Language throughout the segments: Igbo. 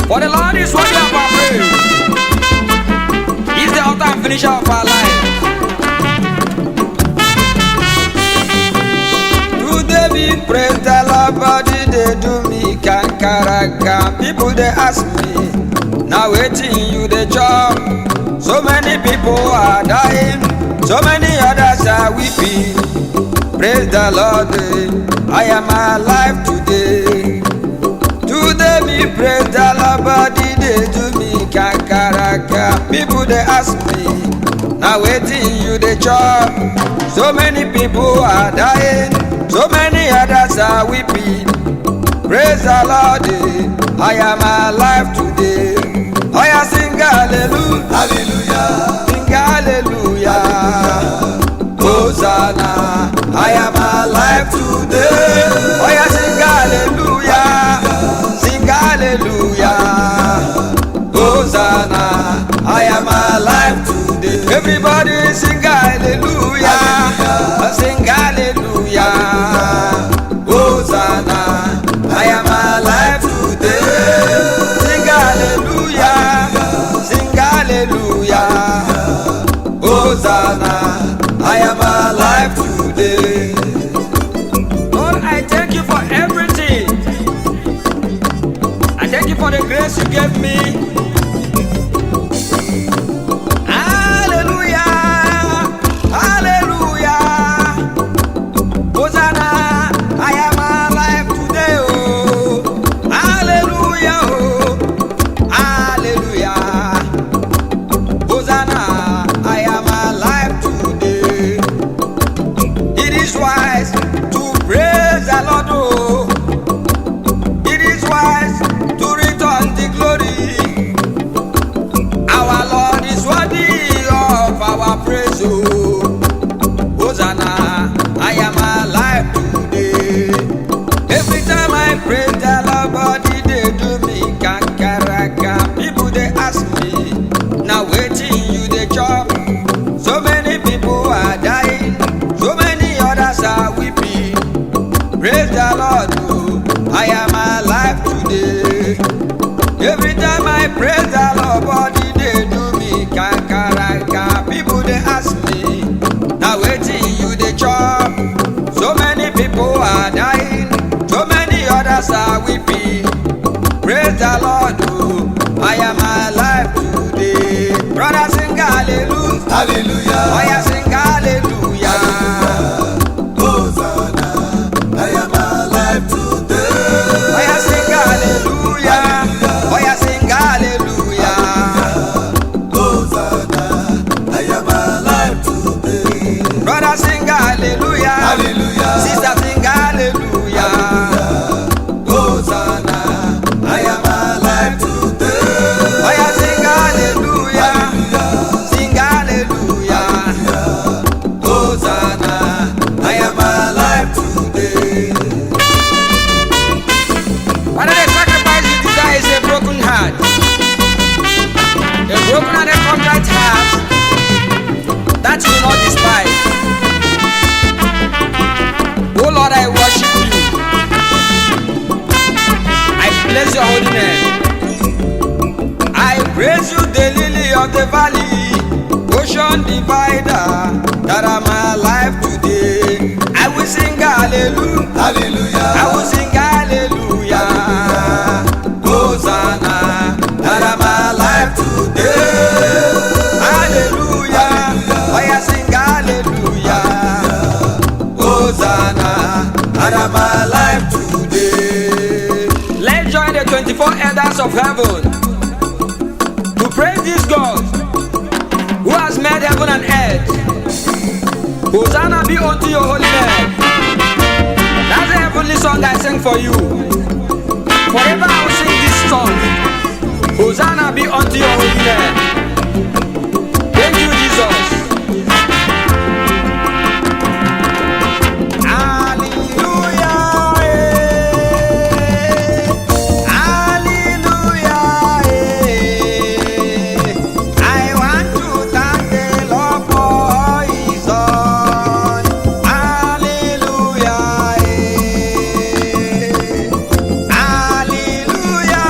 For the Lord is worthy of our praise. He's the author and finisher of our life. Today we praise the Lord, but they do me kankaraka. People they ask me, now waiting you the job. So many people are dying, so many others are weeping. Praise the Lord, I am alive today. Today me praise the Lord, but they do me kankaraka. People they ask me, now waiting you the job. So many people are dying, so many others are weeping. Praise the Lord, I am alive today. Oh yeah, sing hallelujah, Hallelujah. sing hallelujah, Hosanna, I am alive today. Oh yeah, sing hallelujah, sing hallelujah, Hosanna, I am alive today. Everybody sing hallelujah, sing hallelujah, Hosanna, I am alive today. Sing hallelujah, sing hallelujah, Hosanna, I am alive today. Lord, I thank you for everything. I thank you for the grace you gave me. Hallelujah, hallelujah, Hosanna, I am alive today. Oh, hallelujah, oh, hallelujah, Hosanna, I am alive today. It is wise to praise the Lord. Oh, it is wise to return the glory. Our Lord is worthy of our praise. Oh, Hosanna, I am alive today. Every time I praise the Lord, body they do me kankaraka. People they ask me, now waiting you the job. So many people are dying, so many others are weeping. Praise the Lord, oh, I am alive today. Every time I praise the Lord, body they do me kankaraka. People they ask me, now waiting you the job. So many people are dying, so many others are weeping. Praise the Lord, oh, I am alive today. Brother sing hallelujah, Hallelujah. oh yeah, sing hallelujah, Hosanna, I am alive today. oh yeah, sing hallelujah, oh yeah, sing hallelujah, Hosanna, I am alive today. brother sing hallelujah, Hallelujah. sister sing hallelujah, Hosanna, I am alive today. oh yeah, sing hallelujah, sing hallelujah, Hosanna, I am alive today. one of the sacrifices you desire is a broken heart. A broken and a contrite heart that you will not despise. Oh Lord, I worship you. I bless your holy name. I praise you, the lily of the valley, ocean divider, that I'm alive today. I will sing hallelujah. I Hallelujah. will sing hallelujah, Hosanna, that I'm alive today. Hallelujah, oh yeah, sing hallelujah, Hosanna, that I'm alive today. Let's join the 24 elders of heaven to praise this God who has made heaven and earth. Hosanna be unto your holy name. That's the heavenly song I sing for you. Forever I will sing this song. Hosanna be unto your holy name. Thank you, Jesus. Hallelujah, hallelujah, I want to thank the Lord for His Son. Hallelujah, hallelujah,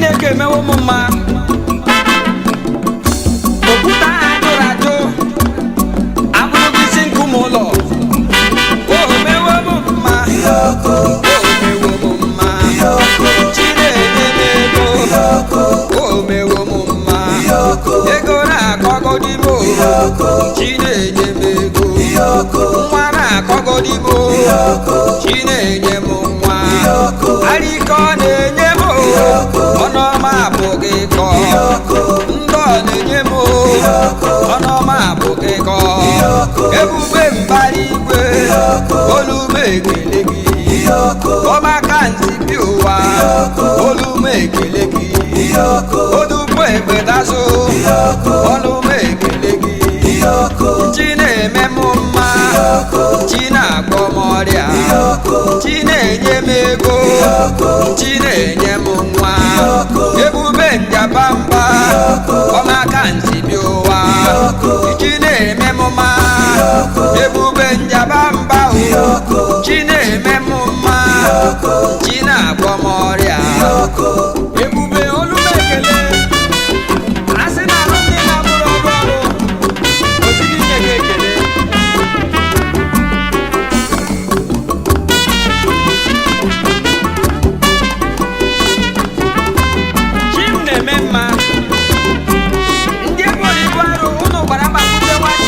Chineke emewo m mma. Okwute ahụ ajụrụ ajụ abụrụghị isi nkume ụlọ. O mewo m mma. O mewo m mma. Chinenye m ego. O mewo m mma. Ego na-akọgodi m. Chinenye m ego. Nwa na-akọgodi m. Chinenye m nwa. Arịka ọ na-enye m. Ọnụọma abụghị kọ. Ndọ na-enye m. Ọnụọma abụghị kọ. Ebube mbara igwe. Olu m ekele gị. Ọmaka nzibi ụwa. Olu m ekele gị. Odugbo ekpetazụ. Olu m ekele gị. Chi na-eme m mma. Chi na-agwọ m ọrịa. Chi na-enye m ego. Chi na-enye m nwa. Ebube njabamba. Ọmaka nzibi ụwa. Chi na-eme m mma. Ebube njabamba. Chi na-eme m mma. Chi na-agwọ m ọrịa. Ebube olu m ekele. Asị na alụ ndị na-abụrụ ọrụ ọrụ. Ozighị nye gị ekele. Chi m na-eme mma. Ndị eboro ibu arụ unu gbara mgbakwute nwa chi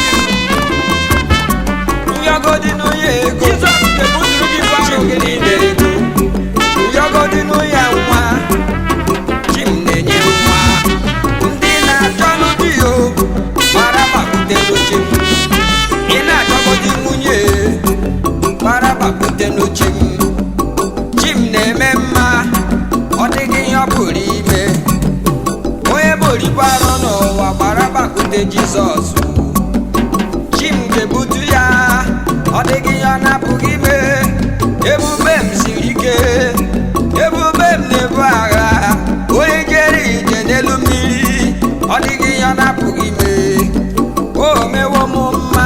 m. Nyọgodi n'onye ego. Jizọs ga-ebuturu gị ibu arụ gị niile ego. Nyọgodi n'onye nwa. Chi m na-enye nwa. Ndị na-achọ ọnụ di yo gbara mgbakwute n'oche m. Ị na-achọgodi nwunye gbara mgbakwute n'oche m. Chi m na-eme mma. Ọ dịghị ihe ọ pụrụ ime. Onye buru ibu arụ n'ụwa gbara mgbakwute Jizọs. Chi m ga-ebutu ya. Ọ dịghị ihe ọ na-apụghị ime. Ebube m siri ike. Ebube m na-ebu agha. Onye jere ije n'elu mmiri. Ọ dịghị ihe ọ na-apụghị ime. O mewo m mma.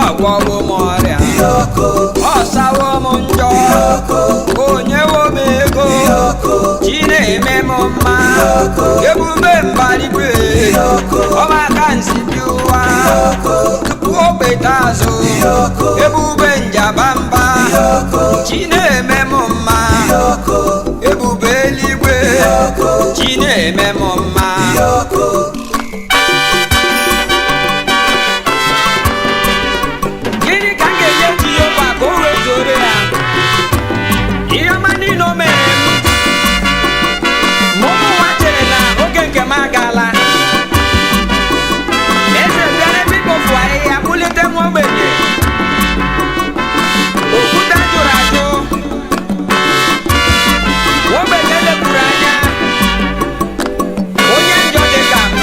Ọ gwọwo m ọrịa. Ọ sawo m njọ. O nyewo m ego. Chi na-eme m mma. Ebube mbara igwe. Ọmaka nzibi ụwa. Tupu o kpete azụ. Ebube njabamba. Chi na-eme m mma. Ebube eluigwe. Chi na-eme m mma. Gịnị ka m ga-enye Jehova ka o wee zoro ya? Ihe ọma niile o mere m. Ma ụmụ nwa chere na oge nke m agaala. Eze bịara ebe ikpofu ahịhịa bulite nwa ogbenye. Okwute jụrụ ajụ. Nwa ogbenye lepụrụ anya. Onye njọ dị ka m.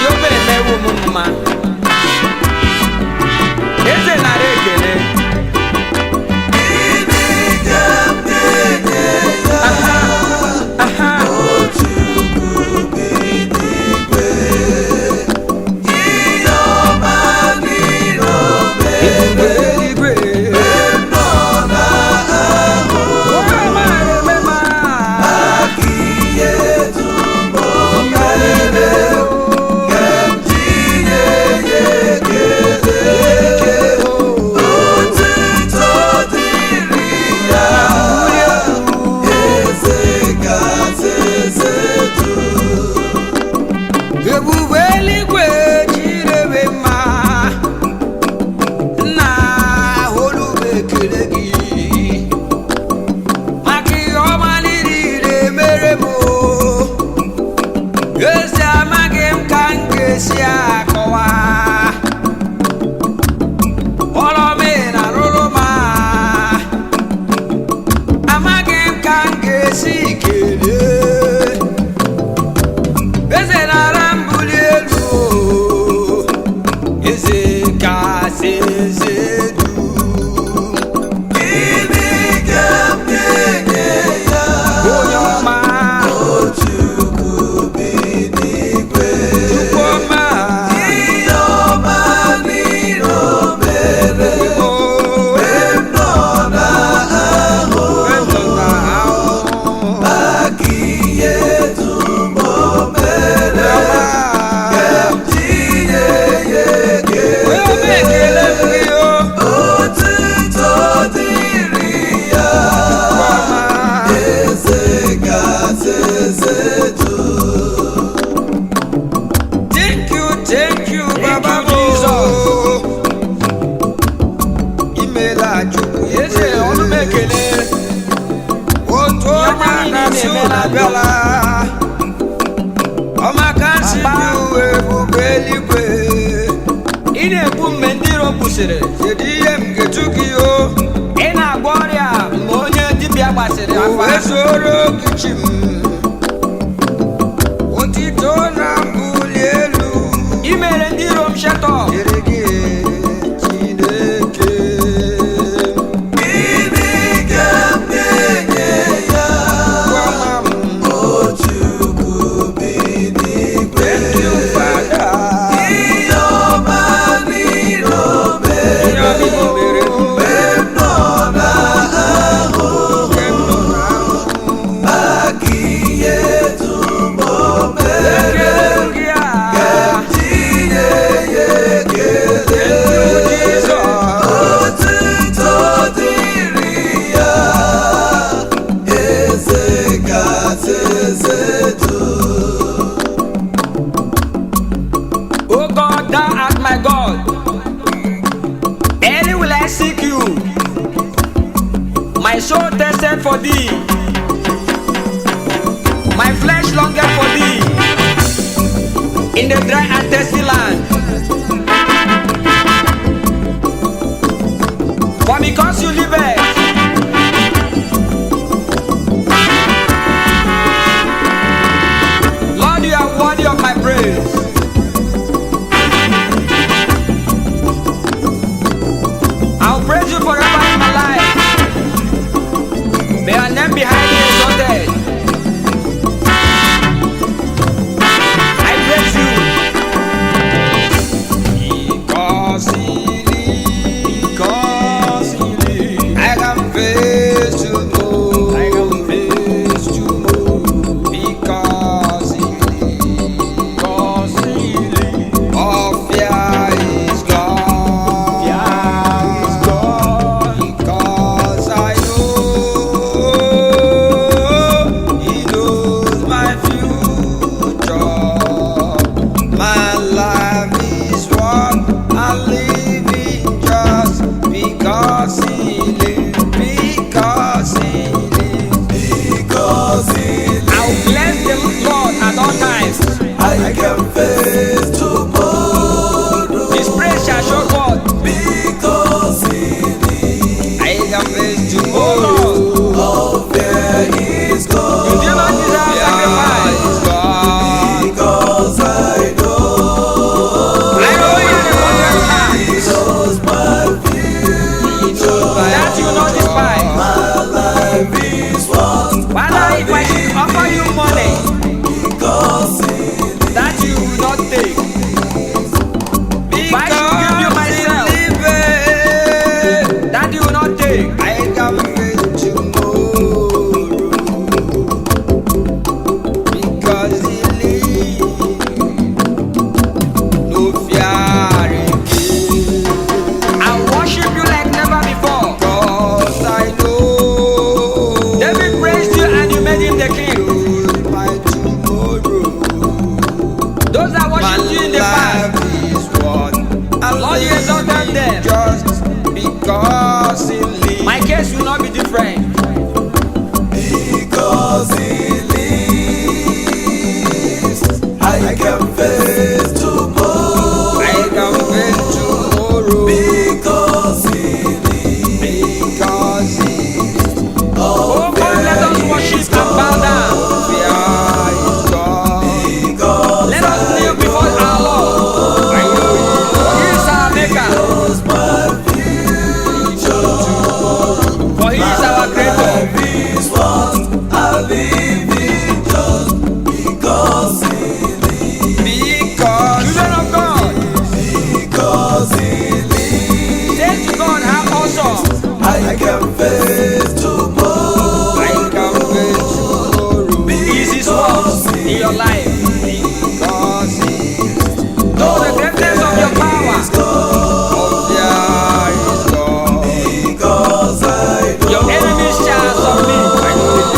Jehova emewo m mma. Eze nara ekele. Aha, aha. Ebube eluigwe. Oge ọma na-eme mma. Ebube eluigwe jirebe mma. Nna olu m ekele gị. Maka ihe ọma niile mere m. Ezi amaghị m ka m ga-esi akọwa. Ọrụ m na-arụrụ m. Amaghị m ka m ga-esi kelee. Eze nara mbuli elu. Eze kasị eze dum. Onye ọma. Chukwu ọma. Oh. bịala ọmakansi dị ebube eluigwe ị na-egbu mgbe ndị iro kwụsịrị kedu ihe m ga-etu gị o ị na-agwọ ọrịa mgbe onye dibịa gbasịrị afa ezoro kichi m otito na mbuli elu ị mere ndị iro m shetọ Oh God, thou art my God. Early will I seek you. My soul thirsted for thee. My flesh longeth for thee. In the dry and thirsty land. For because you liveth, Lord, you are worthy of my praise. I'll praise you forever in my life. May your name be highly exalted. I praise you. Because he lives, I can face tomorrow. I can face tomorrow. Because he lives, all fear is gone. Because I know he knows my future. My life is what I'm living just because he lives. Because he lives. Because he I'll bless the Lord at all times. I can face tomorrow. His praise shall show forth. Because he I can face tomorrow. all fear is gone. You do not deserve sacrifice. Because I know I know you are the perfect man. he knows my future. That you not despise. My life is what Father, if I should offer you money because he that you will not take, if I should give you myself that you will not take, I can face tomorrow. Because he lives, no fear again. I worship you like never before. Cause I know David praised you and you made him the king. My tomorrow. Those that worshiped you in the past, Lord, you exalted them. Just because he lives. My case will not be different. Because he lives, I can face tomorrow. I can face tomorrow. Because he lives, Because he oh, Oh God, let us worship and bow down. Fear is gone. because Let us kneel before our Lord. I know he is our maker. knows my future. For he is our creator. Life is what I live in just because he lives. Because children of God, Because he lives, say to God how awesome I can face tomorrow. I can face tomorrow. Is his works in your life. Because he know the greatness of your power. Of there is God. Because I know Your enemies shall submit. I know it.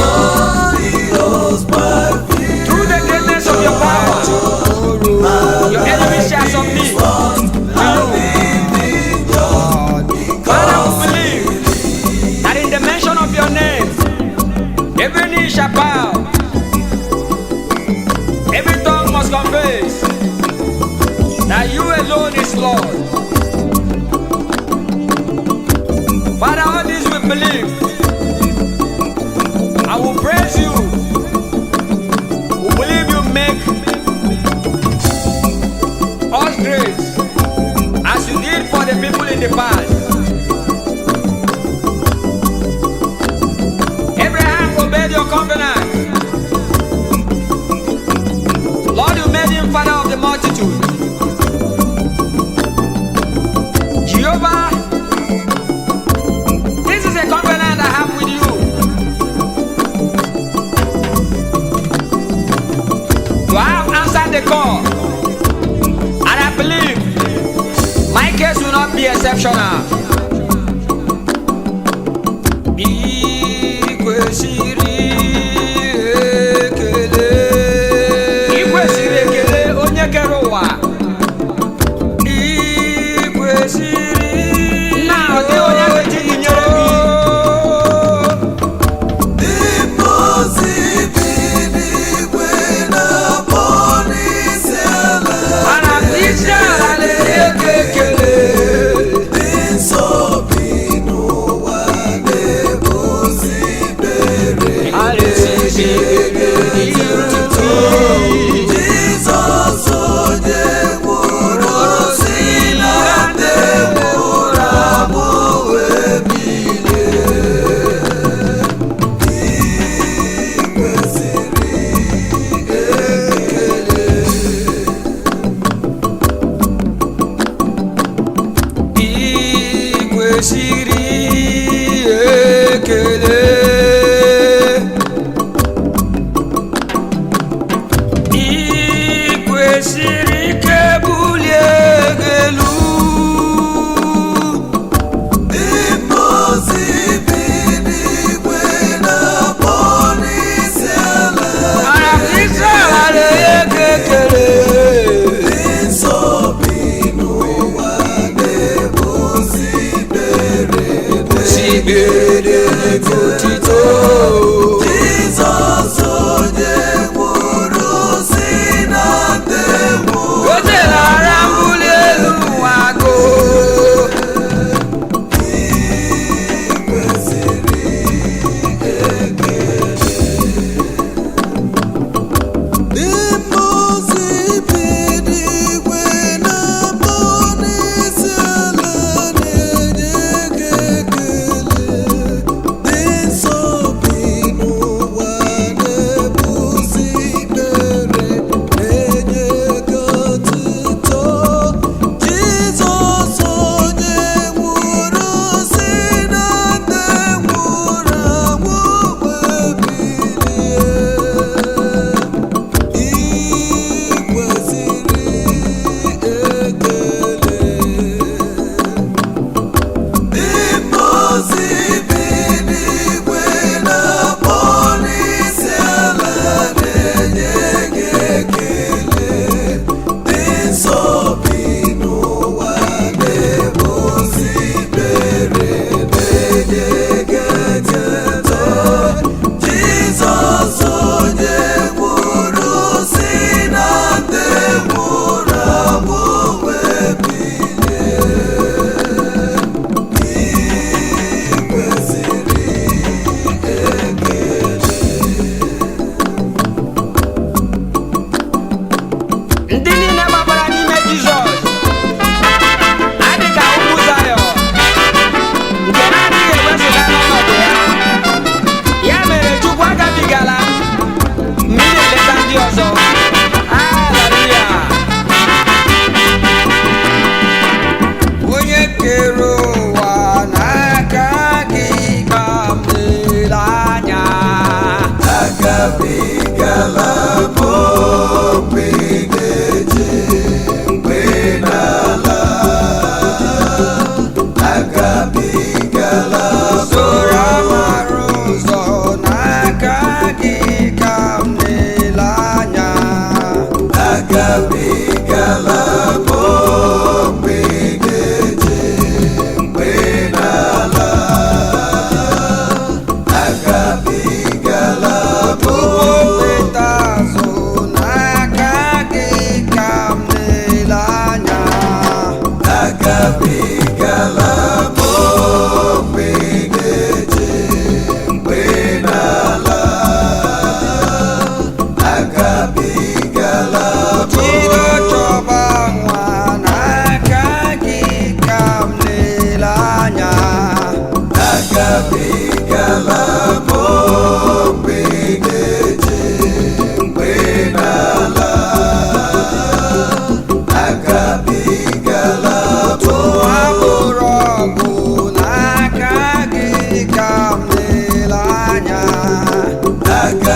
he knows my future. Through the greatness of your power, your enemies shall submit to you. Father, we believe that in the mention of your name, every knee shall bow Lord. Father, all this we believe. I will praise you. We believe you make us great as you did for the people in the past. Abraham obeyed your covenant. Lord, you made him father of the multitude. Jehovah, this is a covenant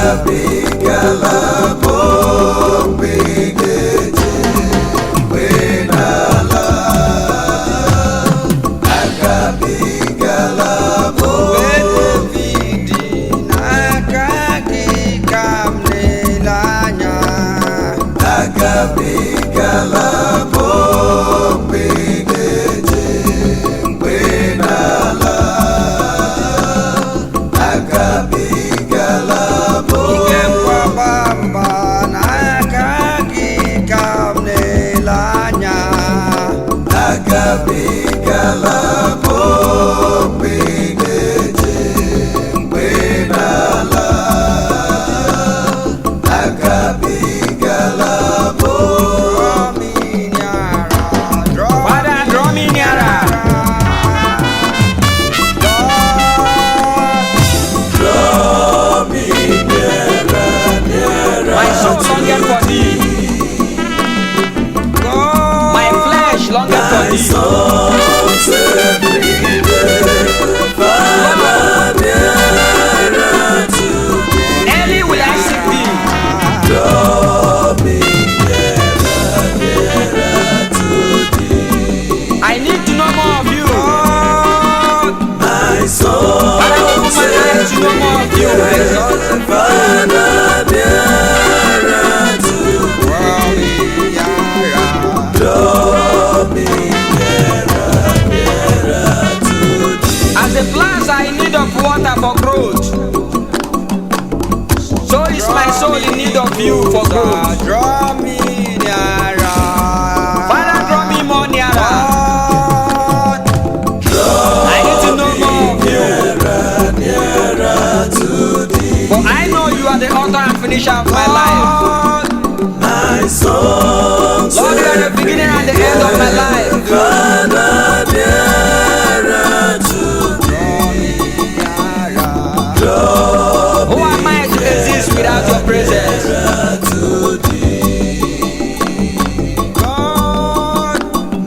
agabigala mgbe ga-eje mgbe n'ala agabigala mgbe David n'aka gị ka m na-ele anya agabigala mgbe ga-eje mgbe n'ala agabigala ike mgbaba mba n'aka gị ka m na-ele anya agabigala mgbe ga-eje mgbe n'ala agabigala Father, draw me nearer. draw me nearer, nearer My soul longeth for thee. My flesh longeth for my thee. songs every day Father nearer to thee Early will I seek thee. draw me nearer, nearer to thee I need to know more of you. my songs Father, open my eyes to know more of you. Father nearer to draw me nearer, nearer to thee As the plants are in need of water for growth, so is my soul in need of you for growth. draw me nearer Father, draw me more nearer. I need to know more of you. nearer to thee For I know you are the author and finisher of my life. my songs Lord, you are the beginning and the end of my life. Father nearer to thee draw Who am I to exist without your presence? to thee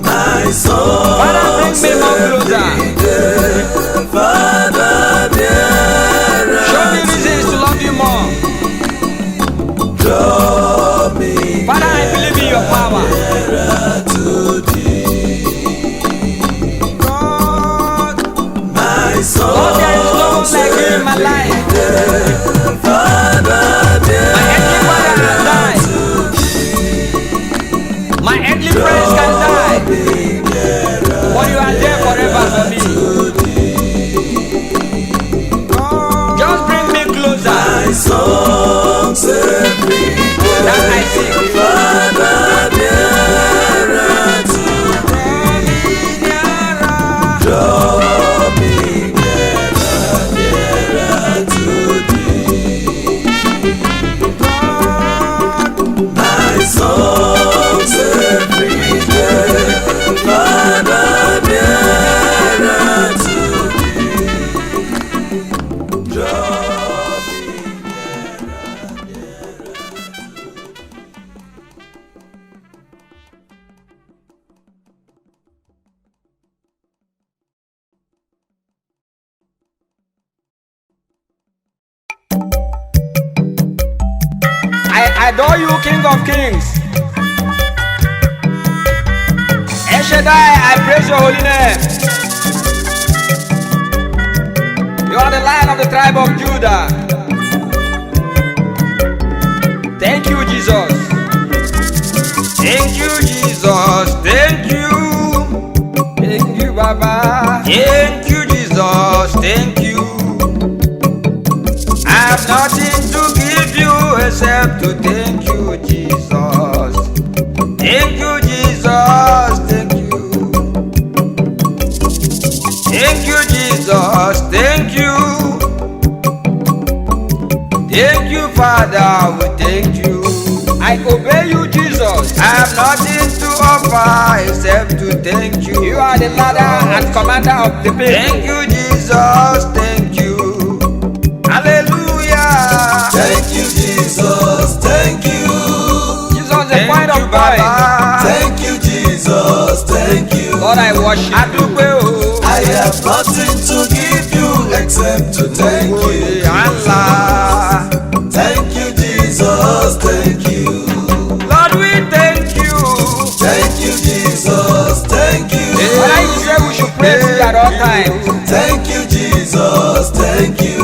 my songs Father, bring me more closer. Father nearer Show me reasons to love you more. draw me Father, I believe in your power. to thee my songs Lord, there is no one like you in my life. Father My earthly father has died. My earthly friends can die. But you are there forever for me. Just bring me closer. my songs every That I seek. Father nearer to draw me nearer, nearer to thee my songs every day Father nearer to thee draw me I adore you, King of Kings. El Shaddai, I praise your holy name. You are the Lion of the tribe of Judah. Thank you, Jesus. Thank you, Jesus. Thank you. Thank you, Baba. Thank you, Jesus. Thank you. I have nothing to give you except to thank you, Jesus. Thank you, Jesus. Thank you. Thank you, Jesus. Thank you. Thank you, Father. We thank you. I obey you, Jesus. I have nothing to offer except to thank you. You are the leader and commander of the people. Thank you, Jesus. Thank you. Hallelujah. thank you Jesus thank you Jesus, the point of point. thank you Jesus thank you Lord, I worship. I have nothing to give you except to thank you Allah. thank at all times. Thank you, Jesus. Thank you.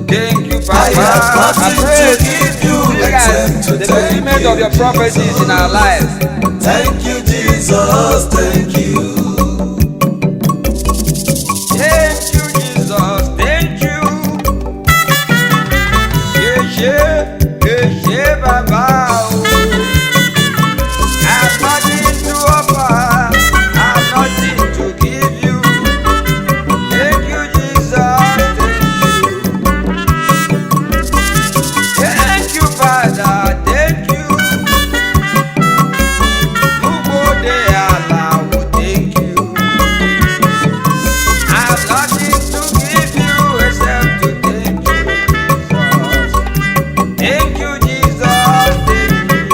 Thank you, I Papa. have I nothing to pray give you look except at to the thank fulfillment you. of your prophecies in our lives. Thank you, Jesus. Thank you. Thank you, Jesus. Thank you. Yeah, Baba. Oh. I have nothing to offer. I have nothing to give you. Thank you, Jesus. Thank you, Father. Thank you. Nobody allow. Thank you. I have nothing to give you except to thank you, Jesus. Thank you, Jesus. Thank you.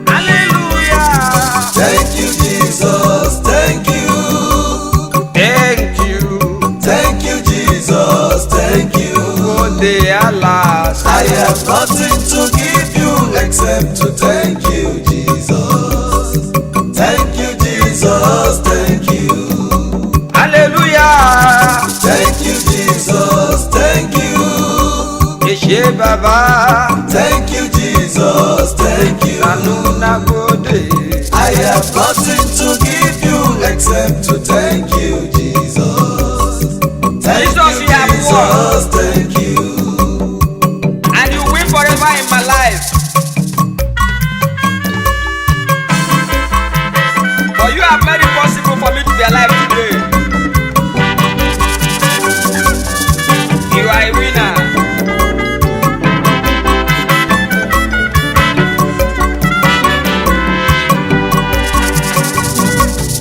Hallelujah. Thank you, Jesus. Thank you. Thank you. Thank you, Jesus. Thank you. Nobody allow. I have nothing to give you except to thank you, Jesus. Thank you, Jesus. Thank you. Hallelujah. Thank you, Jesus. Thank you. Yeshe Baba. Thank you, Jesus. Thank you. Nanuna Gode. I have nothing to give you except to thank you, Jesus. Thank Jesus, you, you have won. Jesus. Thank you. And you win forever in my life. For you have made it possible for me to be alive today. You are a winner.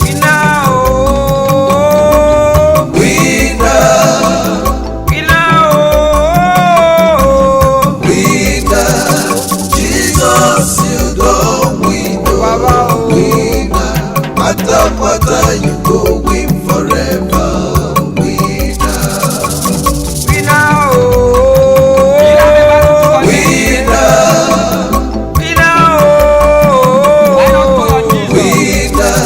Winner, oh. Winner, Winner, oh. winner, Jesus, you don't win, Baba, oh. winner. Matter you go win forever, winner. Winner, oh. Winner, Winner, oh. winner,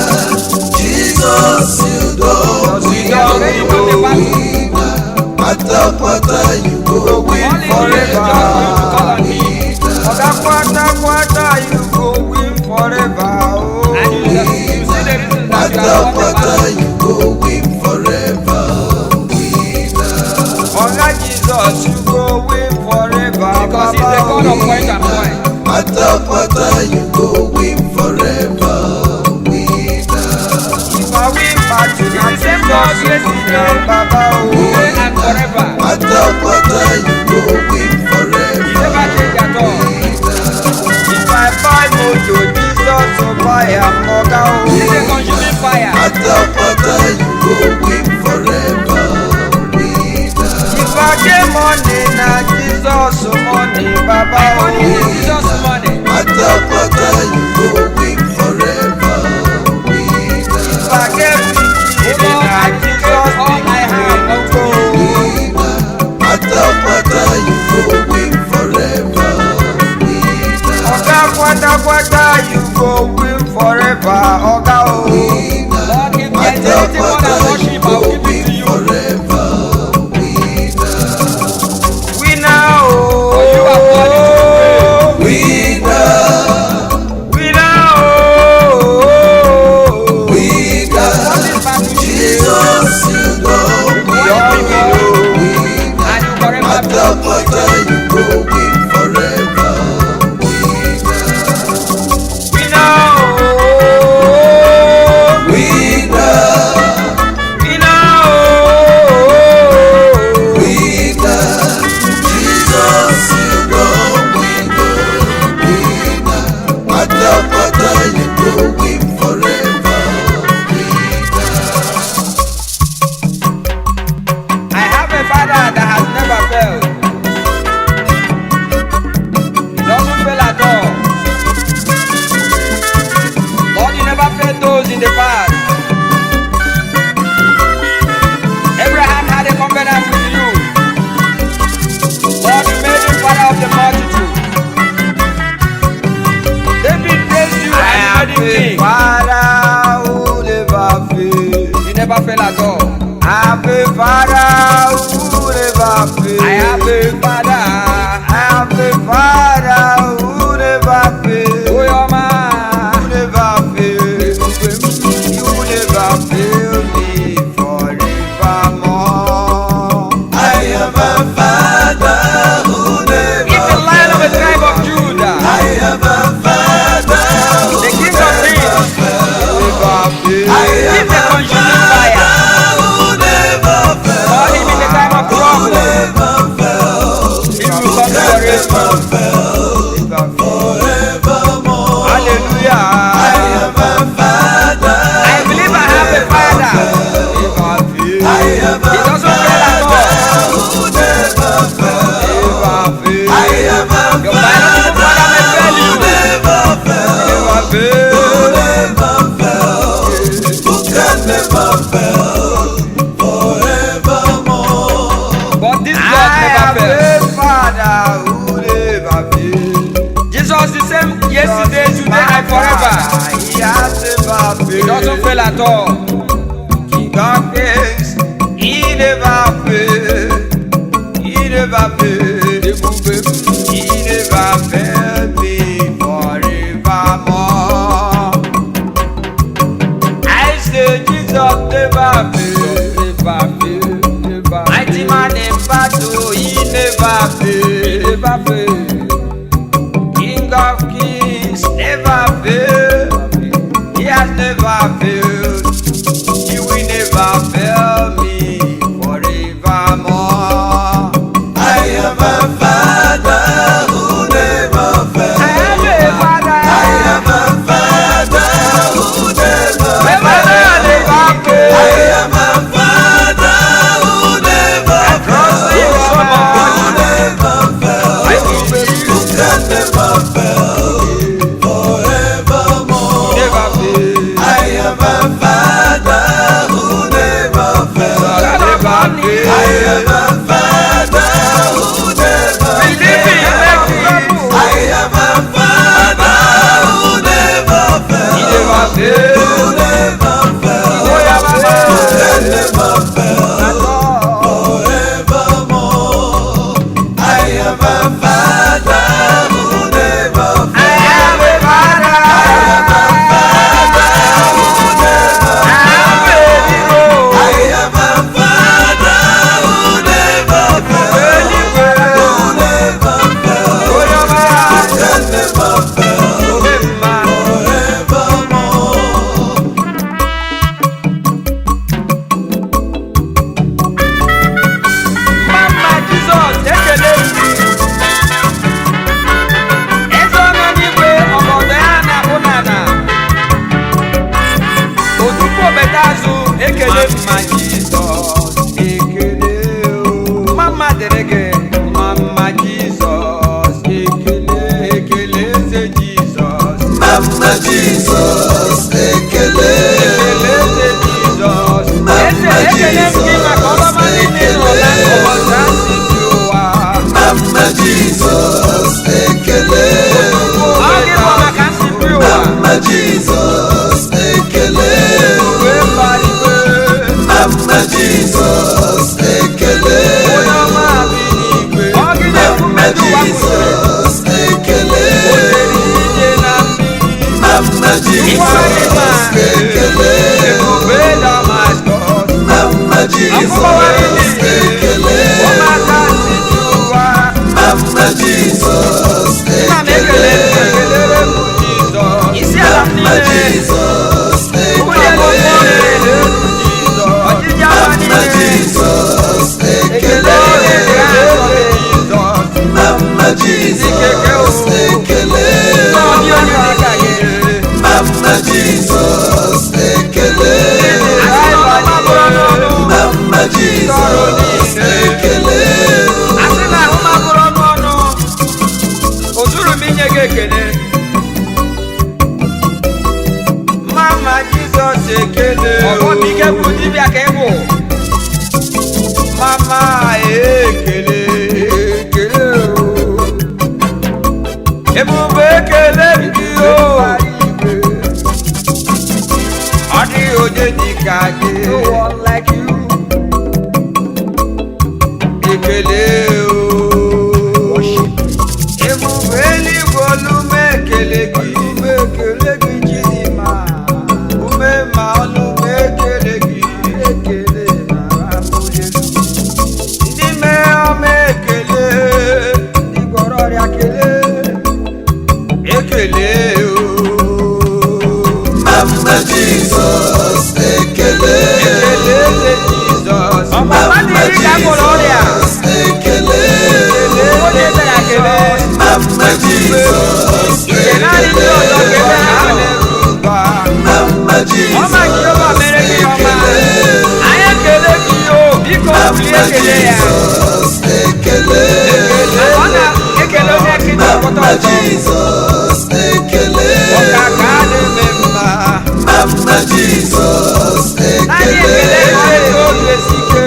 Jesus, you don't win, winner. Matter you go win forever, winner. Kwata, you go win forever. Oh. And you see the reason that you are Matter you go win forever, winner. Oga Jesus, you go win forever. Because he's the God of point and point. Matter you go win forever, winner. If I win battle, I'm same God yesterday, Baba, oh. Today and forever. Matter you go win He forever, never change at all. If I buy motor, Jesus will buy a Oga, oh. He's a consuming fire. Matter you go win forever, winner. If I get money, now Jesus money, Baba, oh. Money is Jesus money. Matter you go win forever, winner. If I get pikin, now Jesus all I have, oh. Matter you go win forever, winner. Oga kwata, you go win forever, Oga, oh. Lord, if there is anything more than worship, I will give it to you. Forever, winner. Winner, oh. Winner, Winner, oh. winner. Jesus, you don't win, winner. And you forever Matter you go win forever, winner. winner, oh. Winner, Winner, oh. winner. Jesus, you don't win, winner. Matter you go win forever, winner. I have a father that has never failed. Father. I have a Father who never fails. Oh, your man. Who never fails. You never fail me forevermore. I have a Father who never He's the Lion of the tribe of Judah. I have a Father who The King of Kings. never fails. I He's have the a consuming fire. who never fails. Call him in the time of trouble. Never fails. He will come to your rescue. Forevermore. Hallelujah. I have a Father. I believe I have a Father. I have He a doesn't fail at all. who never fails. I have a Your biological father may fail you. never fails. Who never fails. Who can never fail. Forevermore. But this God never fails. Father who never fails. Jesus the same yesterday, today, and forever. He has never He doesn't failed. fail at all. King of Kings, he never failed. He never failed. He never failed me forevermore. I say Jesus never failed. Never fail, never Mighty man in battle, he never failed. never fail. King of Kings never failed. He has never failed. He will never fail me forevermore. I have a Father who never fails. I have a Father. I have a Father who never My Father never fail. I am a Father who never trust him so much. Who never I do believe. Who can never fail forevermore. Never fail. I am a Father who never fails. Never fail. I am a Father who never Believe in fails. him. I am a Father who never He fails. never fail. Who never fails. Oh, yeah, Mama. Who can never fail forevermore. I am a Father who never I have a Father. I have a hero. I am a Father who never fails. Who never fails. Oh, your man. Can never fail Man. forevermore. Mama Jesus, ekele m. Eze ọnụ n'igwe ọgọdọ ya na-akpụ n'ala. Otupu obeta azụ, ekele m. Mama Jesus, ekele o. Mama dịrị gị. Mama Jesus, ekele, ekele eze Jesus. Mama Jesus, ekele. Ekele eze Jesus. Eze ekele m gị maka ọlọma niile n'ụla ụbọchị asị dị ụwa. Mama Jesus, ekele. Ọ gị bụ maka nsị dị ụwa. Mama Jesus, ekele. Mama Jesus, ekele. Onye ọma bi n'igwe. Ọ gị na-ekwu Mama mmedu ụwa kwụsịrị. Jesus, ekele. Ije na mmiri. Mama Jesus, ekele. Ebube Damascus. Mama Jesus, ekele. Ụmụaka nsị dị ụwa. Mama Jesus, Nna m ekele ekele. ekelere m Jizọs. Isi ala m Mama niile. Jesus, Nwunye m ekele. niile. Ọchịchị ama Mama niile. Jesus, Ekele ekele. oge ga-azọ Jizọs. Mama Jesus, ekele. Ọ dị onye dị ka gị. Mama Jesus, ekele. Asị na ọma bụrụ n'ọnụ. Mama Jesus, ekele. Asị na ahụ ma bụrụ n'ọnụ. O zuru m inye gị ekele. Mama Jesus, ekele. Ọgbọ bụ ike bụ dibịa ka ị bụ. Mama ekele, ekele o. Ebube ekele gị o. Ọ dịghị onye dị ka gị. No one like you. Ekele o. ekele ya. Jesus, ekele. Ọ na-ekele onye nkịta ọkpọtọ Mama ọzọ. Jesus, ekele. Ọkaka na-eme mma. Mama Jesus, Naanị ekele. ekele ka ọ dị obi esi ike.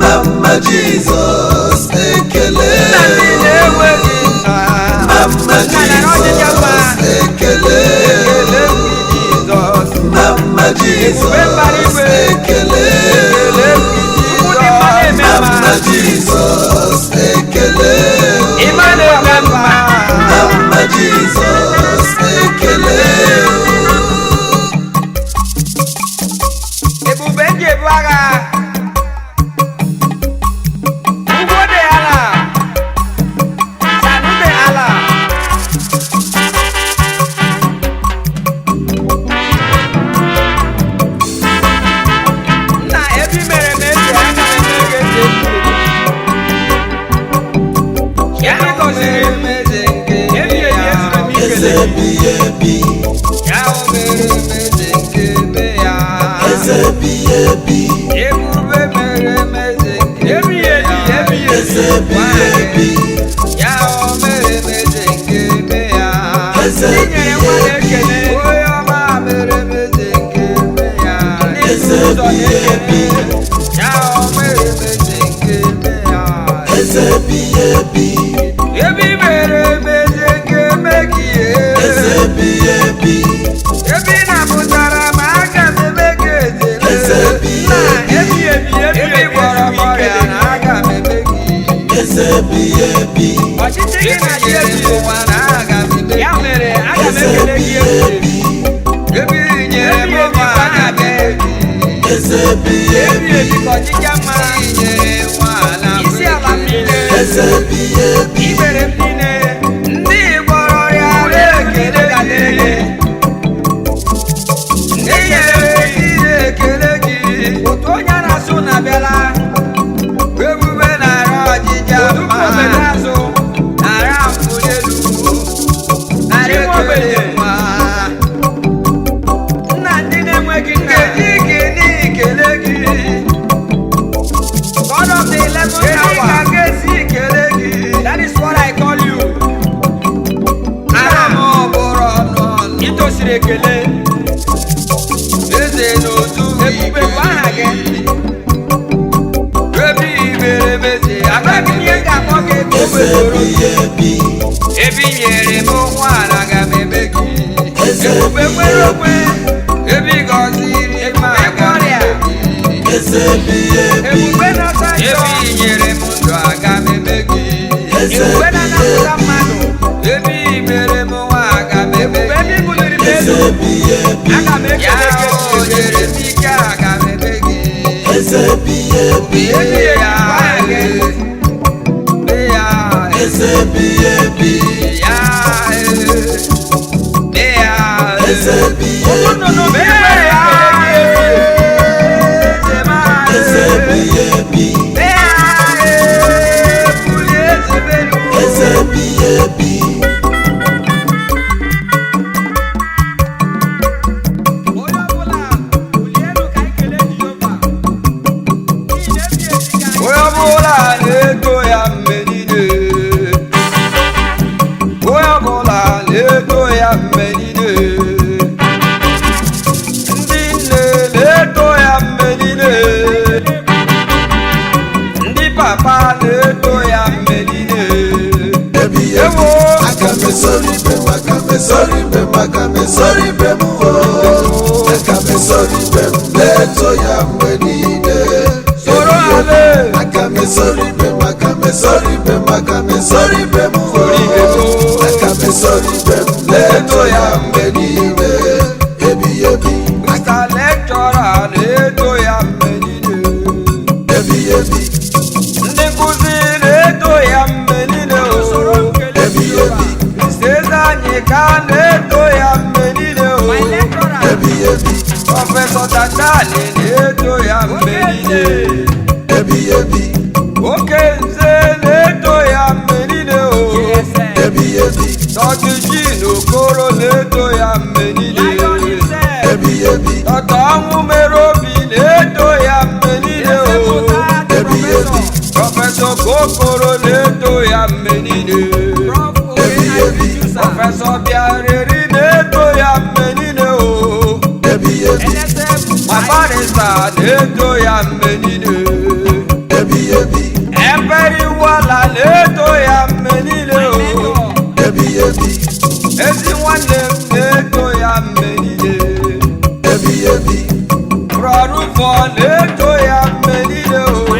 Mama Jesus, ekele. Nna ndị na-enweghị nna. Mama Nna na ọdịdị mma. Jesus, ekele. Ekele ndị Jizọs. Mama Jesus, ekele. Ekele ndị Jizọs. Mama Jesus, ekele. Ịma na-eme mma. Mama Jesus, ekele. Ebube ndị ebu agha. Ugwu dị ala. Sanu dị ala. Nna ebi mere m eji aka m eme gị eze ebi. Ya gọziri m eze nke ebi ebi ezuru m Eze ikele. bi ebi, Ya o mere m eze nke ebe ya. eze bi ebi, Ebube mere m eze nke ebi ebi ebi eze bi ebi, Ya o mere m eze nke ebe ya. Eze Ndị nyere nwa na-ekele. Onye ọma mere m eze nke ebe ya. Ndị Eze ụzọ bi ebi, na-ekele. Ya o mere m eze nke ebe ya. eze bi ebi, Ebi mere m eze nke eme gị eze bi ebi, Ebi napụtara m aga m eme gị eze. Eze bi Nna, ebi, ebi gwọrọ m ọrịa na aga m eme gị. eze bi ebi, Ọchịchị gị na-adị ebi ụwa na aga m eme gị. Ya mere aga m ekele gị ebi. Ebi nyere m nwa aga m ebi. eze bi Ebi ebi, ebi ka ọchịcha mma nyere nwa ala m eze bi ebi, Ibere m niile ndị gwọrọ ọrịa na-ekele gị. Ndị nyere gị na-ekele gị. Otu onye na-asụ na-abịala. Ebube na-ara ọjịja mma. Nara mfụli elu. Nara ekele mma. Nna ndị na-enweghị nna. Kedu ike n'ikele gị? God of the 11th hour. Kedu ka m ga-esi kele gị? That is what I call you. Aha m bụrụ ọnụ. Itosiri ekele. Eze n'otu ebube bụ aha gị. Ebi mere m eze. Agaghị m ihe ga-akpọ gị ebe o eze wezụrụ. bi ebi, Ebi nyere m nwa ala aga m eme gị. Eze Ebube bi nwere ebi. okwe. Ebi gọziri m aga m eme gị. eze bi ebi, Ebube na-asa nsọ. Ebi nyere m ndụ aga m eme gị. Eze Ebube bi na-anapụta ebi. mmadụ. Ebi mere m nwa aga m eme gị. Ebi buliri m eze elu. bi ebi, Aga m ekele gị. O nyere m ike aga m eme gị. eze bi ebi, Ebi ya Be ya eze bi ebi, ya Be ya eze bi Nnụnụ ebi, be ya eze bi ebi, Be ya Bulie ezebelu eze bi ebi, Onye ọbụla bulie elu ka anyị kelee Jehova. Onye ọbụla na-eto ya mgbe niile. Onye ọbụla na-eto ya mgbe niile. Ndị nne na-eto ya mgbe niile. Ndị papa na-eto ya mgbe niile. ebi ebi, aka m esori ibe m, aka m esori ibe m, aka m esori ibe m, oh. Aka m esori ibe m, na-eto ya mgbe niile. Soro ale. Aka m esori ibe m, aka m esori ibe m, aka m esori ibe m, Sori ibe m, oh. oh. Aka m esori ibe m, na-eto ya mgbe niile. Ebi ebi, Mr. Lecturer na-eto ya mgbe niile. ebi ebi, Ndị nkụzi na-eto ya mgbe niile. ebi ebi, Eze anyị ka na-eto ya mgbe niile. ebi ebi, Prọfesọ Tatani na-eto ya mgbe niile. ebi ebi, Oke nze na-eto ya mgbe niile. na-eto ya mgbe niile o.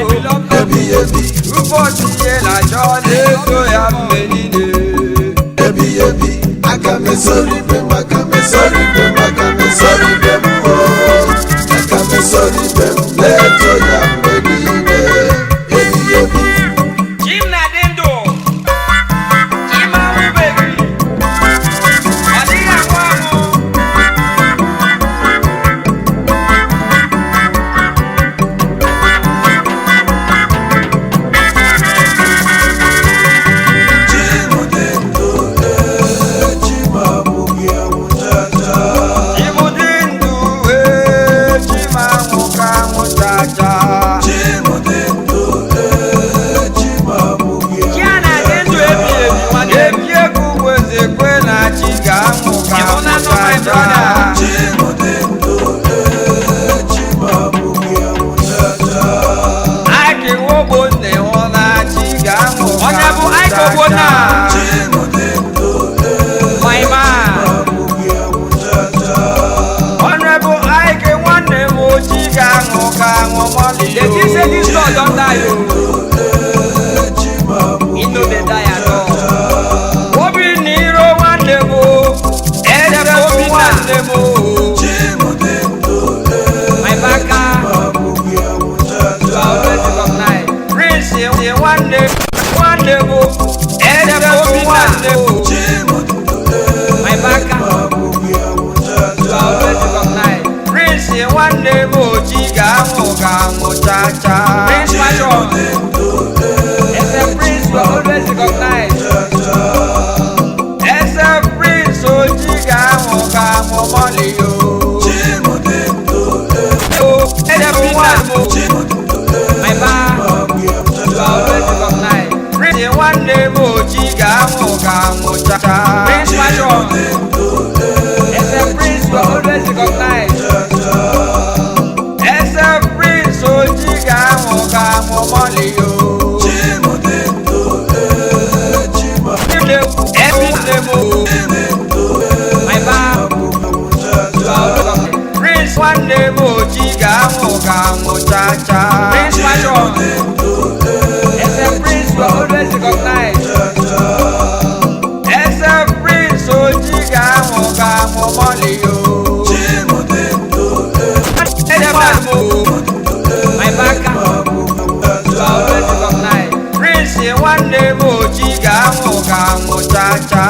ebi ebi Ụbọchị ihe na-achọ na-eto ya mgbe niile. ebi ebi aga m esori ibe m aga m esori ibe m aga m esori ibe m o aga m esori ibe m na-eto ya mgbe niile ebi ebi Chim na-adị ndụ, chim anwụbeghị, ọ dịghị anwụ anwụ. Chimụdị ndụ chim abụghị anwụ chacha Chim dị ndụ, chim anwụ ka anwụ chacha. Chimụdị ndụ chim abụghị Chi a na-adị ndụ ebighị ebi, nwanne m. Ebi ego ugweze kwe na chi ga-anwụ ka anwụ chacha. Chimụdị ndụ chim abụghị anwụ chacha Aịka Iwogbo nne hụ na chi ga-anwụ ka Onye bụ anwụ Aịka Ogbo chacha. na- Chimụdị ndụ Maịma. abụghị anwụ chacha Honorable Aịka nwanne m chi ga-anwụ ka anwụ mọlị The king say this Lord don die o. chim abụghị He no dey die at all. Obi n'iro nwanne m eze obi nwanne m Chimụdị ndụ My baka abụghị anwụ you chacha are always recognized. Prince nwanne nwanne m eze obi nwanne m Chimụdị My baka abụghị anwụ you chacha are always recognized. Prince nwanne m ochi ga-anwụ ka anwụ chacha. Prince Fashion. Eze Prince you are always recognized. Eze Prince ochi ga-anwụ ka anwụ mọlị o. Chimụdị ndụ Eze nwanne m My ba you are always recognized. Prince nwanne m ochi ga-anwụ ka anwụ chacha. Prince Fashion. Eze Prince you are always recognized. Eze Prince ochi ga-anwụ ka anwụ mọlị o. Chimụdị ndụ chim Ebi nne m o. My ba you are always recognized. Prince nwanne m ochi ga-anwụ ka anwụ chacha. Prince Fashion. Eze Prince you are always recognized. Eze Prince ochi ga-anwụ ka anwụ mọlị o. Chimụdị ndụ Eze nwanne m o. My baka you are always recognized. Prince nwanne m ochi ga-anwụ ka anwụ chacha.